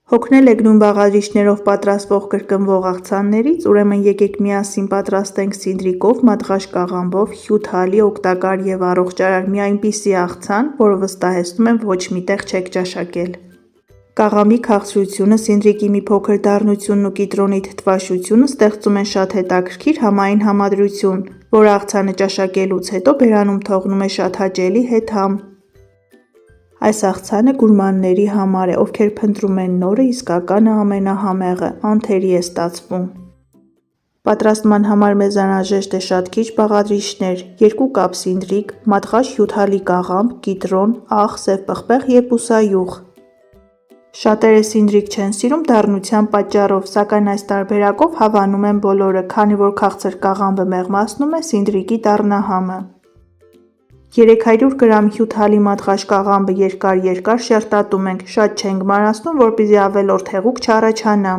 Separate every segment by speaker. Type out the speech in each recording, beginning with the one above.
Speaker 1: Հոգնել եք նույն բաղադրիչներով պատրաստվող կրկնվող աղցաններից, ուրեմն եկեք միասին պատրաստենք սինդրիկով, մատղաշ կաղամբով, հյութալի, օգտակար և առողջարար մի այնպիսի աղցան, որը վստահեցնում եմ ոչ մի տեղ չեք ճաշակել։ Կաղամբի քաղցրությունը, սինդրիկի մի փոքր դառնությունն ու կիտրոնի թթվաշությունը ստեղծում են շատ հետաքրքիր համային համադրություն, որը աղցանը ճաշակելուց հետո բերանում թողնում է շատ հաճելի հետհամ։ Այս աղցանը գուրմանների համար է, ովքեր փնտրում են նորը, իսկականը ամենահամեղը, անթերի է ստացվում։ Պատրաստման համար մեզ անհրաժեշտ է շատ քիչ բաղադրիչներ՝ 2 կապ սինդրիկ, մատղաշ հյութալի կաղամբ, կիտրոն, աղ, սև պղպեղ և բուսայուղ։ Շատերը սինդրիկ չեն սիրում դառնության պատճառով, սակայն այս տարբերակով հավանում են բոլորը, քանի որ քաղցր կաղամբը մեղմացնում է սինդրիկի դառնահամը։ 300 գրամ հյութալի մատղաշ կաղամբը երկար շերտատում ենք, շատ չենք մարացնում, որպեսզի ավելորդ հեղուկ չառաջանա։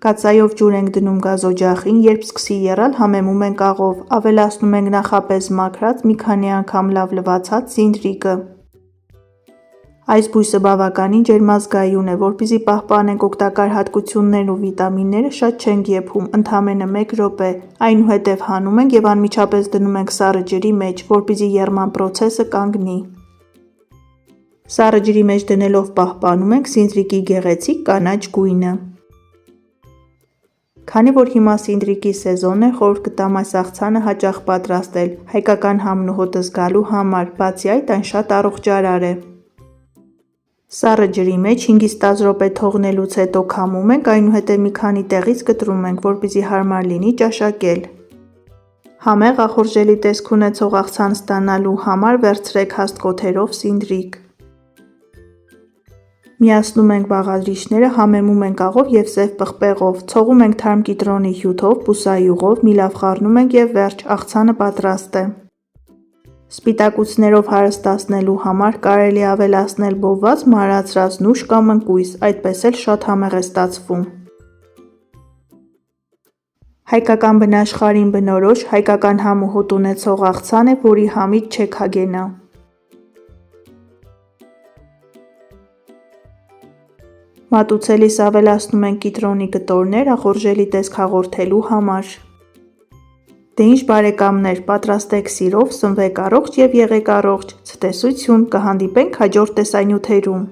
Speaker 1: Կաթսայով ջուր ենք դնում գազօջախին, երբ սկսի եռալ, համեմում ենք աղով, ավելացնում ենք նախապես մաքրած, մի քանի անգամ լավ լվացած սինդրիկը։ Այս բույսը բավականին ջերմազգայուն է, որպեսզի պահպանենք օգտակար հատկություններն ու վիտամինները, շատ չենք եփում, ընդամենը 1 րոպե, այնուհետև հանում ենք և անմիջապես դնում ենք սառը ջրի մեջ, որպեսզի եռման պրոցեսը կանգնի։ Սառը ջրի մեջ դնելով պահպանում ենք սինդրիկի գեղեցիկ կանաչ գույնը։ Քանի որ հիմա սինդրիկի սեզոնն է, խորհուրդ կտամ այս աղցանը հաճախ պատրաստել, հայկական համն ու հոտը զգալու համար, բացի այդ այն շատ առողջարար է։ Սառը ջրի մեջ 5-ից 10 րոպե թողնելուց հետո քամում ենք, այնուհետև մի քանի տեղից կտրում ենք, որպեսզի հարմար լինի ճաշակել։ Համեղ ախորժելի տեսք ունեցող աղցան ստանալու համար վերցրեք հաստ կոթերով սինդրիկ։ Միացնում ենք բաղադրիչները, համեմում ենք աղով և սև պղպեղով, ցողում ենք թարմ կիտրոնի հյութով, բուսայուղով, մի լավ խառնում ենք և վերջ, աղցանը պատրաստ է։ Սպիտակուցներով հարստացնելու համար կարելի է ավելացնել բոված մարացրած նուշ կամ ընկույզ, այդպես էլ շատ համեղ է ստացվում։ Հայկական բնաշխարհին բնորոշ, հայկական համ ու հոտ ունեցող աղցան է, որի համից չեք հագենա։ Մատուցելիս ավելացնում ենք կիտրոնի կտորներ ախորժելի տեսք հաղորդելու համար։ Դե ինչ բարեկամներ, պատրաստեք սիրով, սնվեք առողջ և եղեք առողջ, ցտեսություն, կհանդիպենք հաջորդ տեսանյութերում։